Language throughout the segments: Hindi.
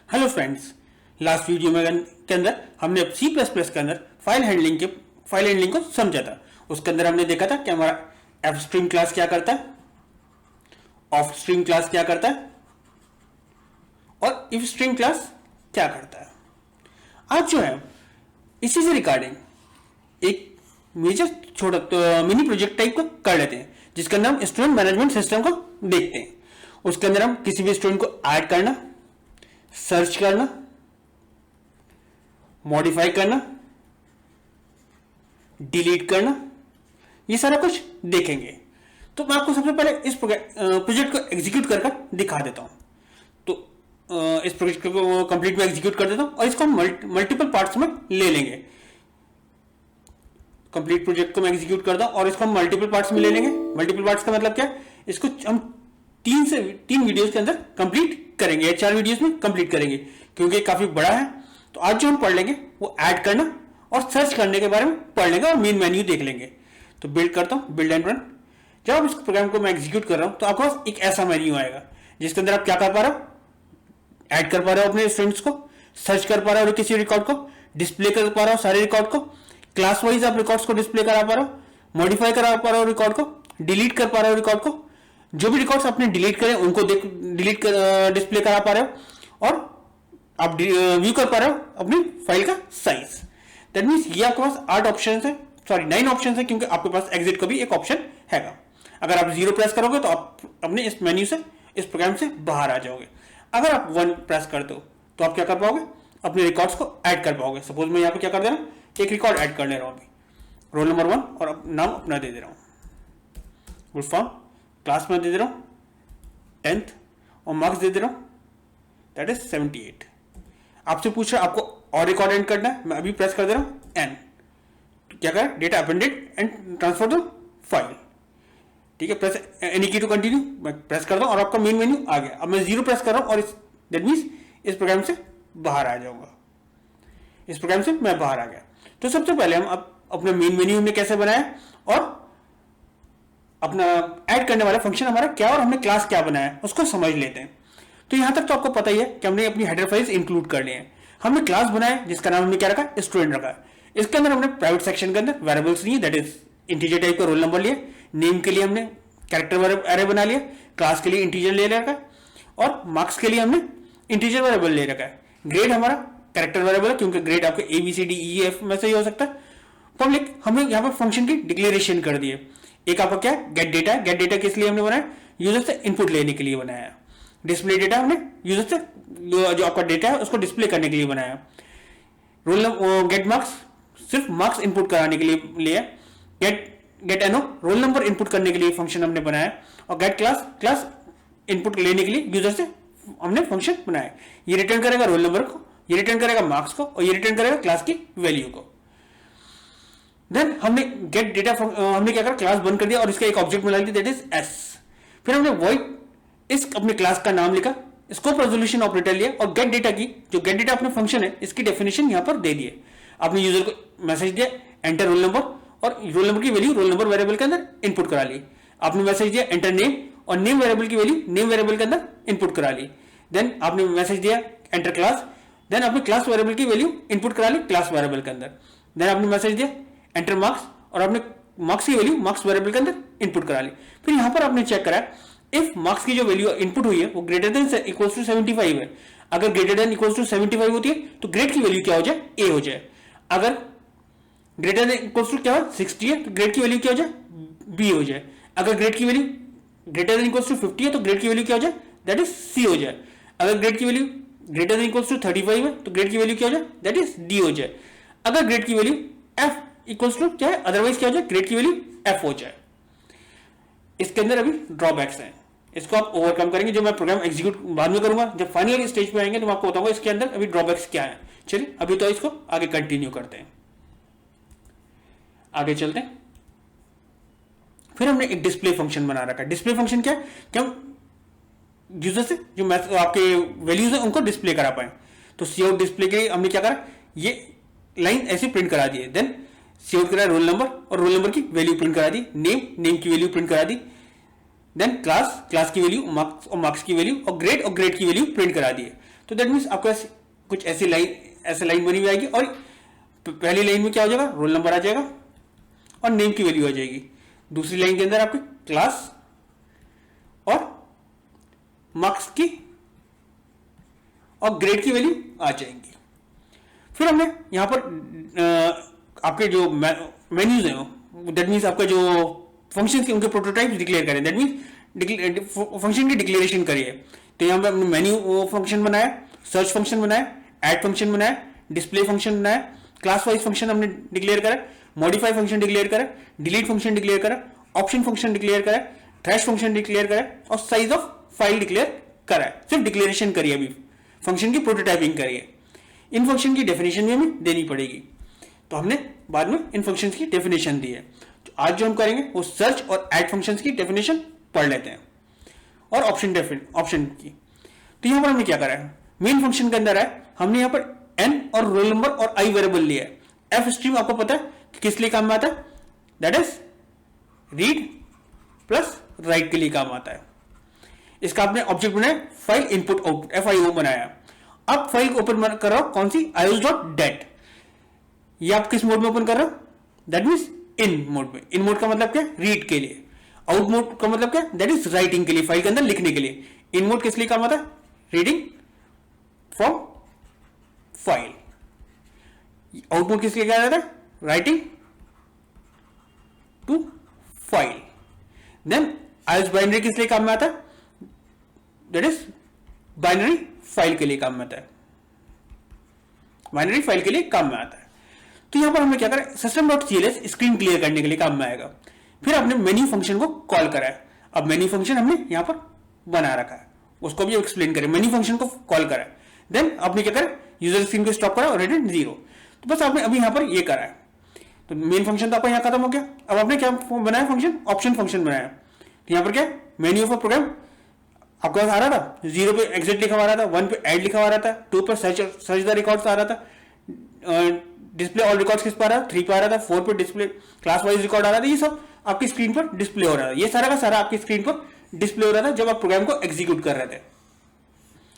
हेलो फ्रेंड्स, लास्ट वीडियो में के अंदर हमने सी प्लस प्लस के अंदर फाइल हैंडलिंग को समझा था। उसके अंदर हमने देखा था कि हमारा एफ स्ट्रीम क्लास क्या करता है, ऑफ स्ट्रीम क्लास क्या करता है और इफ स्ट्रीम क्लास क्या करता है। आज जो है इसी से रिगार्डिंग एक मेजर छोटा मिनी प्रोजेक्ट टाइप को कर लेते हैं, जिसके अंदर हम स्टूडेंट मैनेजमेंट सिस्टम को देखते हैं। उसके अंदर हम किसी भी स्टूडेंट को ऐड करना, सर्च करना, मॉडिफाई करना, डिलीट करना, ये सारा कुछ देखेंगे। तो मैं आपको सबसे पहले इस प्रोजेक्ट को एग्जीक्यूट कर दिखा देता हूं। तो इस प्रोजेक्ट को कंप्लीट में एग्जीक्यूट कर देता हूं और इसको हम मल्टीपल पार्ट्स में ले लेंगे। कंप्लीट प्रोजेक्ट को मैं एग्जीक्यूट करता हूं और इसको हम मल्टीपल पार्ट्स में ले लेंगे। मल्टीपल पार्ट्स का मतलब क्या है, इसको हम तीन वीडियोस के अंदर कंप्लीट करेंगे या 4 वीडियोस में कंप्लीट करेंगे, क्योंकि काफी बड़ा है। तो आज जो हम पढ़ लेंगे वो ऐड करना और सर्च करने के बारे में पढ़ लेंगे और मेन मेन्यू देख लेंगे। तो बिल्ड करता हूं, बिल्ड एंड रन। जब इस प्रोग्राम को मैं एग्जीक्यूट कर रहा हूं तो आपके पास एक ऐसा मेन्यू आएगा जिसके अंदर आप क्या कर पा रहे हो, ऐड कर पा रहे हो अपने स्टूडेंट्स को, सर्च कर पा रहे हो किसी रिकॉर्ड को, डिस्प्ले कर पा रहे हो सारे रिकॉर्ड को, क्लास वाइज आप रिकॉर्ड्स को डिस्प्ले करा पा रहे हो, मॉडिफाई करा पा रहे हो रिकॉर्ड को, डिलीट कर पा रहे हो रिकॉर्ड को, जो भी रिकॉर्ड्स आपने डिलीट करे उनको डिलीट कर डिस्प्ले करा पा रहे हो और आप व्यू कर पा रहे हो अपनी फाइल का साइज। दैट मींस ये आपके पास 9 ऑप्शन है, क्योंकि आपके पास एग्जिट का भी एक ऑप्शन हैगा। अगर आप 0 प्रेस करोगे तो आप अपने इस मेन्यू से, इस प्रोग्राम से बाहर आ जाओगे। अगर आप 1 प्रेस करते हो तो आप क्या कर पाओगे, अपने रिकॉर्ड्स को ऐड कर पाओगे। सपोज मैं यहाँ पे क्या कर दे रहा हूँ, एक रिकॉर्ड ऐड कर ले रहा हूँ अभी, रोल नंबर 1 और नाम अपना दे दे रहा हूँ, गुड फॉर्म, क्लास में दे दे रहा हूँ 10th और मार्क्स दे दे रहा हूँ दैट इज 78। आपसे पूछ रहा है आपको और रिकॉर्ड एंड करना है, मैं अभी प्रेस कर दे रहा हूँ एन, क्या करें, data appended and transfer the file. ठीक है, प्रेस एनी की टू कंटिन्यू, मैं प्रेस करता हूँ और आपका मेन मेन्यू आ गया। अब मैं 0 प्रेस कर रहा हूँ और दैट मीन्स इस प्रोग्राम से बाहर आ जाऊंगा। इस प्रोग्राम से मैं बाहर आ गया। तो सबसे पहले हम अपना मेन मेन्यू हमने कैसे बनाया और अपना ऐड करने वाला फंक्शन हमारा क्या और हमने क्लास क्या बनाया उसको समझ लेते हैं। तो यहां तक तो आपको पता ही है कि हमने अपनी हेडर फाइल्स इंक्लूड कर लिए हैं। हमने क्लास बनाया जिसका नाम हमने क्या रखा, स्टूडेंट रखा। इसके अंदर हमने प्राइवेट सेक्शन के अंदर वेरिएबल्स लिए, दैट इज इंटीजर टाइप का रोल नंबर लिए, नेम के लिए हमने कैरेक्टर एरे बना लिया, क्लास के लिए इंटीजर ले रखा है और मार्क्स के लिए हमने इंटीजर वेरिएबल ले रखा है। ग्रेड हमारा कैरेक्टर वेरिएबल है, क्योंकि ग्रेड आपके ABCDEF में से ही हो सकता है। पब्लिक हमने यहाँ पर फंक्शन की डिक्लेरेशन कर दी है। एक आपका क्या है, गेट डेटा है। गेट डेटा किस लिए हमने बनाया, यूजर से इनपुट लेने के लिए बनाया। डिस्प्ले डेटा हमने यूजर से जो आपका डेटा है उसको डिस्प्ले करने के लिए बनाया। रोल गेट मार्क्स सिर्फ मार्क्स इनपुट कराने के लिए लिया। गेट एनो रोल नंबर इनपुट करने के लिए फंक्शन हमने बनाया और गेट क्लास इनपुट लेने के लिए यूजर से हमने फंक्शन बनाया। ये रिटर्न करेगा रोल नंबर को, ये रिटर्न करेगा मार्क्स को और ये रिटर्न करेगा क्लास की वैल्यू को। देन हमने गेट डेटा हमने क्या करा, क्लास बंद कर दिया और इसका एक ऑब्जेक्ट बना लिया दैट इज एस। फिर हमने वॉइड इस अपने क्लास का नाम लिखा, स्कोप रेजोल्यूशन ऑपरेटर लिया और गेट डेटा की जो गेट डेटा अपने फंक्शन है इसकी डेफिनेशन यहां पर दे दिए। आपने यूजर को मैसेज दिया एंटर रोल नंबर और रोल नंबर की वैल्यू रोल नंबर वेरिएबल के अंदर इनपुट करा ली। आपने मैसेज दिया एंटर नेम और नेम वेरिएबल की वैल्यू नेम वेरिएबल के अंदर इनपुट करा ली। देन आपने मैसेज दिया एंटर क्लास, देन आपने क्लास वेरिएबल की वैल्यू इनपुट करा ली क्लास वेरिएबल के अंदर। देन आपने मैसेज दिया एंटर मार्क्स और आपने मार्क्स की वैल्यू मार्क्स वेरिएबल के अंदर इनपुट करा ली। फिर यहां पर आपने चेक करा इफ मार्क्स की जो वैल्यू इनपुट हुई है वो ग्रेटर देन इक्वल्स टू 75 है। अगर ग्रेटर देन इक्वल्स टू 75 होती है तो ग्रेड की वैल्यू क्या हो जाए, ए हो जाए। अगर ग्रेटर देन इक्वल्स टू क्या हो 60 है तो ग्रेड की वैल्यू क्या हो जाए, बी हो जाए। अगर ग्रेड की value greater than equals to 50 है तो ग्रेड की वैल्यू क्या हो जाए, दैट इज सी हो जाए। अगर ग्रेड की value greater than equals to 35 है तो ग्रेड की वैल्यू क्या हो जाए, दैट इज डी हो जाए। अगर ग्रेड की वैल्यू एफ इक्वल्स टू क्या है, अदरवाइज क्या हो जाए, ग्रेड की वैल्यू एफ हो जाए। इसके अंदर अभी ड्रॉबैक्स हैं, इसको आप ओवरकम करेंगे। जो मैं प्रोग्राम एग्जीक्यूट बाद में करूंगा, जब फाइनल स्टेज पे आएंगे तो मैं आपको बताऊंगा इसके अंदर अभी ड्रॉबैक्स क्या है। चलिए अभी तो इसको आगे कंटिन्यू करते हैं, आगे चलते हैं। फिर हमने एक डिस्प्ले फंक्शन बना रखा है। डिस्प्ले फंक्शन क्या है कि हम यूजर से जो आपके वैल्यूज है उनको डिस्प्ले करा पाए। तो सी आउट डिस्प्ले के लिए हमने क्या करा, ये लाइन ऐसे प्रिंट करा दी है। देन सी आउट करा रोल नंबर और रोल नंबर की वैल्यू प्रिंट करा दी, नेम की वैल्यू प्रिंट करा दी। देन क्लास की वैल्यू, मार्क्स की वैल्यू और ग्रेड की वैल्यू प्रिंट करा दी है। तो दैट मीन्स आपके पास कुछ ऐसी लाइन बनी हुई आएगी और पहली लाइन में क्या हो जाएगा, रोल नंबर आ जाएगा और नेम की वैल्यू आ जाएगी। दूसरी लाइन के अंदर आपके क्लास और मार्क्स की और ग्रेड की वैल्यू आ जाएंगी। फिर हमने यहां पर आपके जो मेन्यूज हैं, दैट मीन्स आपका जो फंक्शन के उनके प्रोटोटाइप डिक्लेयर करें, दैट मीन्स फंक्शन की डिक्लेरेशन करिए। तो यहां पर हमने मेन्यू फंक्शन बनाया, सर्च फंक्शन बनाया, ऐड फंक्शन बनाया, डिस्प्ले फंक्शन बनाया, क्लास वाइज फंक्शन हमने डिक्लेयर करा, मॉडिफाई फंक्शन डिक्लेयर करा, डिलीट फंक्शन डिक्लेयर करा, ऑप्शन फंक्शन डिक्लेयर करा, थ्रैश फंक्शन डिक्लेयर करा और साइज ऑफ फाइल डिक्लेयर करा है। सिर्फ डिक्लेरेशन करिए, अभी फंक्शन की प्रोटोटाइपिंग करिए। इन फंक्शन की डेफिनेशन भी हमें देनी पड़ेगी, तो हमने बाद में इन फंक्शंस की डेफिनेशन दी है। तो आज जो हम करेंगे वो सर्च और ऐड फंक्शंस की डेफिनेशन पढ़ लेते हैं और ऑप्शन की। तो यहां पर हमने क्या करा है, मेन फंक्शन के अंदर है हमने यहां पर n और रोल नंबर और i वेरिएबल लिया है। एफ स्ट्रीम आपको पता है कि किस लिए काम में आता है, that is read plus right के लिए काम आता है। इसका आपने ऑब्जेक्ट बनाया, फाइल इनपुट आउटपुट FIO बनाया। अब फाइल ओपन कर रहा हो कौन सी, ios.dat। ये आप किस मोड में ओपन कर रहे हो, दैट मीन्स इन मोड में। इन मोड का मतलब क्या, रीड के लिए। आउट मोड का मतलब क्या, दैट इज राइटिंग के लिए, फाइल के अंदर लिखने के लिए। इन मोड किस लिए काम आता है, reading from file. Out mode किस लिए क्या जाता है, writing to file. Then ios binary किस लिए काम में आता है, दैट इज बाइनरी फाइल के लिए काम में आता है, बाइनरी फाइल के लिए काम में आता है। तो यहां पर हमने क्या करा, system.cls स्क्रीन क्लियर करने के लिए काम में आएगा। फिर आपने मेन्यू फंक्शन को कॉल करा है। अब मेन्यू फंक्शन हमने यहां पर बना रखा है, उसको भी एक्सप्लेन करें। मेन्यू फंक्शन को कॉल करा है, देन आपने क्या करा, यूजर स्क्रीन को स्टॉप करा और रिटर्न 0। तो बस आपने अभी यहां पर ये करा है। तो मेन फंक्शन तो आपका यहां खत्म हो गया। अब आपने क्या बनाया फंक्शन, ऑप्शन फंक्शन बनाया। तो यहां पर क्या, मेन्यू ऑफ प्रोग्राम आपके पास आ रहा था, 0 पे एग्जिट लिखा हुआ रहा था, 1 पे ऐड लिखा हुआ रहा था, 2 पर सर्च द रिकॉर्ड्स आ रहा था, डिस्प्ले ऑल रिकॉर्ड्स किस पर आ रहा था, 3 पे आ रहा था, 4 पे डिस्प्ले क्लास वाइज रिकॉर्ड आ रहा था। ये सब आपकी स्क्रीन पर डिस्प्ले हो रहा था। ये सारा का सारा आपकी स्क्रीन पर डिस्प्ले हो रहा था जब आप प्रोग्राम को एग्जीक्यूट कर रहे थे।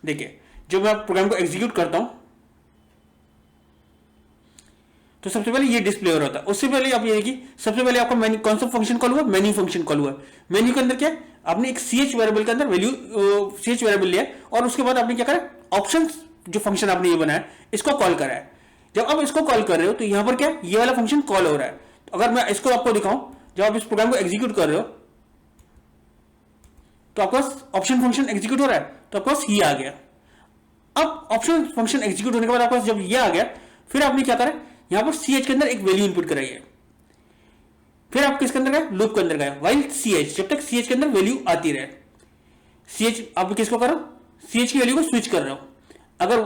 देखिए, जब मैं प्रोग्राम को एग्जीक्यूट करता हूं तो सबसे पहले ये डिस्प्ले हो रहा था। उससे पहले आप ये देखिए, सबसे पहले आपका मेन्यू कौन सा फंक्शन कॉल हुआ, मेन्यू फंक्शन कॉल हुआ। मेन्यू के अंदर क्या है, आपने एक ch वेरिएबल के अंदर वैल्यू ch वेरिएबल लिया और उसके बाद आपने क्या करा, ऑप्शंस जो फंक्शन आपने ये बनाया इसको कॉल करा है। जब आप इसको कॉल कर रहे हो तो यहां पर क्या, ये वाला फंक्शन कॉल हो रहा है। तो अगर मैं इसको आपको दिखाऊं, जब आप इस प्रोग्राम को एग्जीक्यूट कर रहे हो तो आपके पास ऑप्शन फंक्शन एग्जीक्यूट हो रहा है, तो आपके पास ये आ गया। अब ऑप्शन फंक्शन एग्जीक्यूट होने के बाद आपके पास जब ये आ गया, फिर आपने क्या करा, यहां पर ch के अंदर एक वैल्यू इनपुट कराई है। फिर आप किसके अंदर गए, लूप के अंदर गए, वाइल ch, जब तक ch के अंदर वैल्यू आती रहे। ch आप किसको करो, ch की वैल्यू को स्विच कर रहे हो। अगर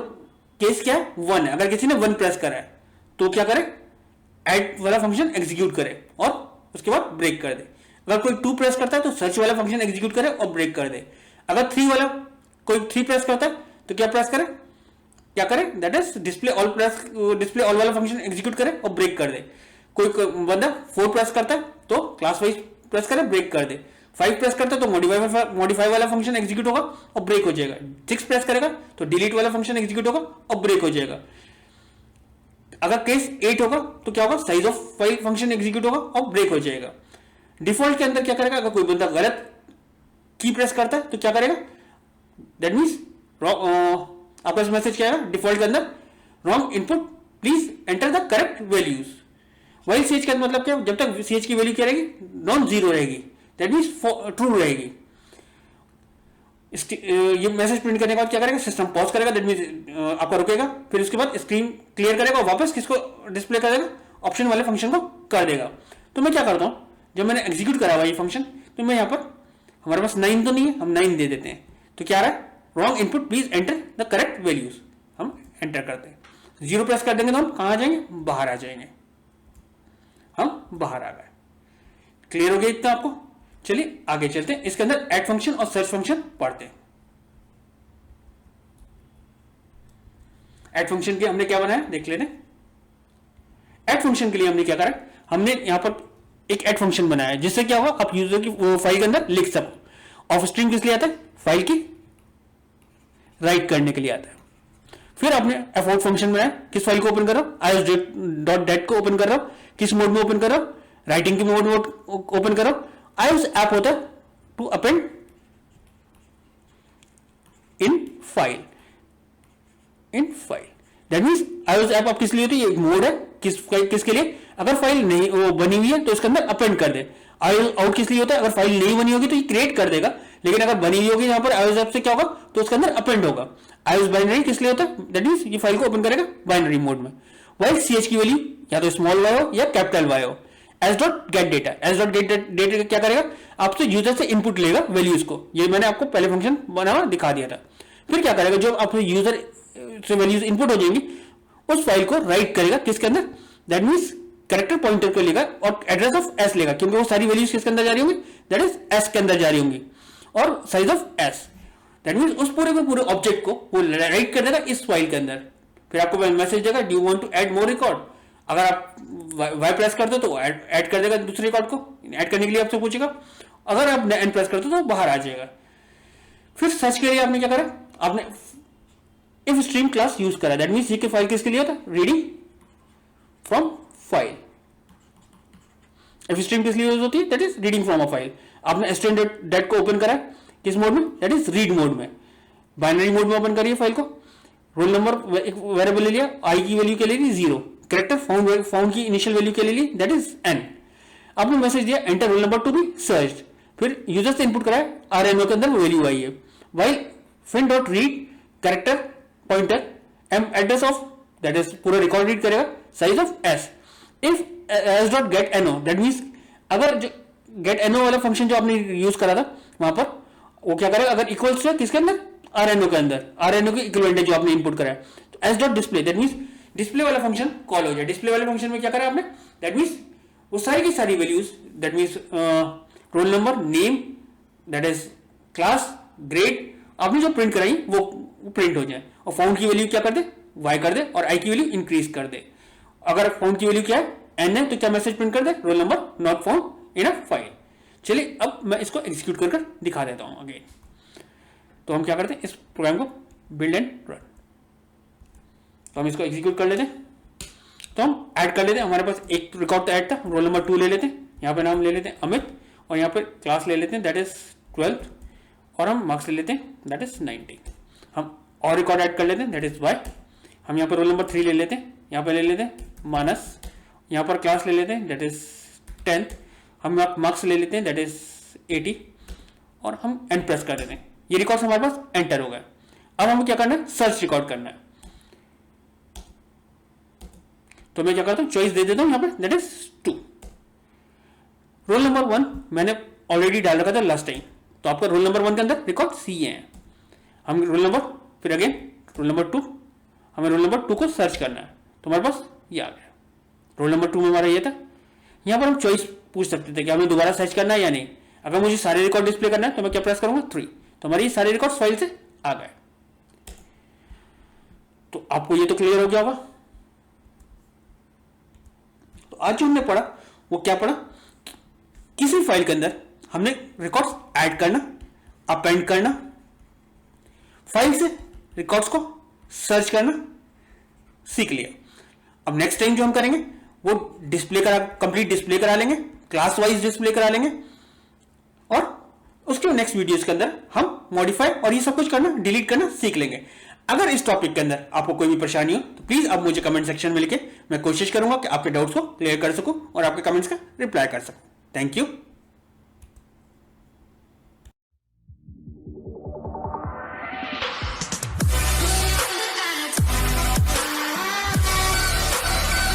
केस क्या है, 1 है, अगर किसी ने 1 प्रेस करा है तो क्या करे, ऐड वाला फंक्शन एग्जीक्यूट करे और उसके बाद ब्रेक कर दे। अगर कोई 2 प्रेस करता है तो सर्च वाला फंक्शन एग्जीक्यूट करे और ब्रेक कर दे। अगर 3 वाला कोई 3 प्रेस करता है तो क्या प्रेस करे, क्या करे, दैट इज डिस्प्ले ऑल वाला फंक्शन एग्जीक्यूट करे और ब्रेक कर दे। कोई बंदा 4 प्रेस करता है तो क्लास वाइज प्रेस करे, ब्रेक कर दे। 5 प्रेस करता है तो मॉडिफाई वाला फंक्शन एग्जीक्यूट होगा और ब्रेक हो जाएगा। 6 प्रेस करेगा तो डिलीट वाला फंक्शन एग्जीक्यूट होगा और ब्रेक हो जाएगा। अगर केस 8 होगा तो क्या होगा, size of file function execute होगा और ब्रेक हो जाएगा। डिफॉल्ट के अंदर क्या करेगा, अगर कोई बंदा गलत की प्रेस करता है तो क्या करेगा, दैट मीन्स आपका मैसेज क्या है डिफॉल्ट के अंदर, wrong input please enter the correct values. While ch का मतलब क्या, जब तक ch की वैल्यू क्या रहेगी, नॉन जीरो रहेगी, दैट मीन्स ट्रू रहेगी। ये मैसेज प्रिंट करने के बाद क्या करेगा, सिस्टम पॉज करेगा, दैट मीन्स आपका रुकेगा। फिर उसके बाद स्क्रीन क्लियर करेगा और वापस किसको डिस्प्ले कर देगा, ऑप्शन वाले फंक्शन को कर देगा। तो मैं क्या करता हूं, जब मैंने एग्जीक्यूट करा हुआ ये फंक्शन, तो मैं यहां पर, हमारे पास 9 तो नहीं है, हम 9 दे देते हैं। तो क्या आ रहा है, wrong input please enter the correct values, हम एंटर करते हैं। 0 प्रेस कर देंगे तो हम कहां आ जाएंगे, बाहर आ जाएंगे, हम बाहर आ गए। क्लियर हो गया इतना आपको। चलिए आगे चलते हैं, इसके अंदर ऐड फंक्शन और सर्च फंक्शन पढ़ते हैं। ऐड फंक्शन के हमने क्या बनाया देख लेते हैं। ऐड फंक्शन के लिए हमने क्या करा, हमने यहां पर एक ऐड फंक्शन बनाया है, जिससे क्या होगा, आप यूजर की फाइल के अंदर लिख सको। ऑफ स्ट्रिंग किस लिए आता है, फाइल की राइट करने के लिए आता है। फिर आपने एफोर्ट फंक्शन बनाया, किस फाइल को ओपन कर रहा हूं, ios.dat को ओपन कर रहा हूं, किस मोड में ओपन कर रहा हूं, राइटिंग के मोड में ओपन कर रहा हूं। ios ऐप होता है to append in file, that means ios app आप किस लिए होती है, ये मोड है किसके लिए, अगर फाइल नहीं वो बनी हुई है तो इसके अंदर अपेंड कर दे। ios आउट किस लिए होता है, अगर फाइल नहीं बनी होगी तो ये क्रिएट कर देगा, लेकिन अगर बनी हुई होगी यहाँ पर ios ऐप से क्या होगा तो उसके अंदर अपेंड होगा। ios बाइनरी किस लिए होता है, दैट मीन्स ये फाइल को ओपन करेगा बाइनरी मोड में। वाइल ch की वैल्यू या तो स्मॉल y हो या कैपिटल Y हो। s.getData, s.getData क्या करेगा, आपसे यूजर से इनपुट लेगा वैल्यूज को, ये मैंने आपको पहले फंक्शन बना हुआ दिखा दिया था। फिर क्या करेगा, जो आपसे यूजर से वैल्यूज इनपुट हो जाएंगी उस फाइल को राइट करेगा किसके अंदर, दैट मीन्स कैरेक्टर पॉइंटर को लेगा और एड्रेस ऑफ s लेगा, क्योंकि वो सारी वैल्यूज किसके अंदर जा रही होंगी, दैट इज s के अंदर जा रही होंगी, और size of s, that means उस पूरे के पूरे ऑब्जेक्ट को वो राइट कर देगा इस फाइल के अंदर। फिर आपको मैसेज देगा, do you want to add more record, अगर आप y प्रेस कर दो तो ऐड कर देगा दूसरे रिकॉर्ड को, ऐड करने के लिए आपसे पूछेगा, अगर आप n प्रेस कर दो तो बाहर आ जाएगा। फिर सर्च के लिए आपने क्या करा, आपने इफ स्ट्रीम क्लास यूज करा, दैट मीन्स ये फाइल किसके लिए होता है, reading from file. If stream किस लिए यूज होती है, that is reading from a file. आपने string.dat को ओपन करा किस मोड में, दैट इज रीड मोड में, बाइनरी मोड में ओपन करिए फाइल को। रोल नंबर एक वेरिएबल ले लिया, आई की वैल्यू के लिए 0, कैरेक्टर फाउंड की इनिशियल वैल्यू के लिए दैट इज n। आपने मैसेज दिया enter roll number to be search, फिर यूजर से इनपुट कराया RNO के अंदर वैल्यू आई है। While fin.read character pointer address of, that is पूरा रिकॉर्ड रीड करेगा, size of s। If s.getNO, that means अगर जो getNO वाला फंक्शन जो आपने यूज करा था वहां पर वो क्या करेगा, अगर इक्वल्स है किसके अंदर, RNO के अंदर, RNO के इक्विवेलेंट है जो आपने इनपुट कराया, तो s.display, दैट मीन्स डिस्प्ले वाला फंक्शन कॉल हो जाए। डिस्प्ले वाले फंक्शन में क्या करा आपने, दैट मीन्स वो सारी की सारी values, that means roll number, name, that is class, grade, आपने जो प्रिंट कराई वो प्रिंट हो जाए, और फाउंड की वैल्यू क्या कर दे, y कर दे, और i की वैल्यू इंक्रीज कर दे। अगर फाउंड की वैल्यू क्या है, n है, तो क्या मैसेज प्रिंट कर दे, roll number not found in a file. चलिए अब मैं इसको एग्जीक्यूट कर दिखा देता हूं अगेन। तो हम क्या करते हैं, इस प्रोग्राम को बिल्ड एंड रन, तो हम इसको एग्जीक्यूट कर लेते हैं। तो हम ऐड कर लेते हैं, हमारे पास एक रिकॉर्ड तो ऐड था, रोल नंबर 2 ले लेते हैं, यहाँ पे नाम ले लेते हैं अमित, और यहाँ पे क्लास ले लेते हैं दैट इज 12th, और हम मार्क्स ले लेते हैं दैट इज 90। हम और रिकॉर्ड ऐड कर लेते हैं दैट इज y। हम यहाँ पर रोल नंबर 3 ले लेते हैं, यहाँ पे ले लेते हैं मानस, यहाँ पर क्लास ले लेते हैं दैट इज 10th, हम मार्क्स ले लेते हैं दैट इज 80, और हम एंटर प्रेस कर देते हैं। ये रिकॉर्ड हमारे पास एंटर हो गया। अब हमें क्या करना है, सर्च रिकॉर्ड करना है। तो मैं क्या करता हूं, चॉइस दे देता हूं यहाँ पर दैट इज 2। रोल नंबर 1 मैंने ऑलरेडी डाल रखा था लास्ट टाइम, तो आपका रोल नंबर 1 के अंदर रिकॉर्ड सी है। हम रोल नंबर, फिर अगेन रोल नंबर 2, हमें रोल नंबर 2 को सर्च करना है, तो हमारे पास ये आ गया। रोल नंबर 2 में हमारा ये था। यहाँ पर हम चॉइस पूछ सकते थे कि हमें दोबारा सर्च करना है या नहीं। अगर मुझे सारे रिकॉर्ड डिस्प्ले करना है तो मैं क्या प्रेस करूंगा, 3, तो हमारे ये सारे रिकॉर्ड फाइल से आ गए। तो आपको ये तो क्लियर हो गया होगा। तो आज जो हमने पढ़ा वो क्या पढ़ा, किसी फाइल के अंदर हमने रिकॉर्ड्स ऐड करना, अपेंड करना, फाइल से रिकॉर्ड्स को सर्च करना सीख लिया। अब नेक्स्ट टाइम जो हम करेंगे वो डिस्प्ले करा, कंप्लीट डिस्प्ले करा लेंगे, क्लास वाइज डिस्प्ले करा लेंगे, और उसके नेक्स्ट वीडियोस के अंदर हम मॉडिफाई और ये सब कुछ करना, डिलीट करना सीख लेंगे। अगर इस टॉपिक के अंदर आपको कोई भी परेशानी हो तो प्लीज आप मुझे कमेंट सेक्शन में लिखे, मैं कोशिश करूंगा कि आपके डाउट्स को क्लियर कर सकूं और आपके कमेंट्स का रिप्लाई कर सकूं। Thank you.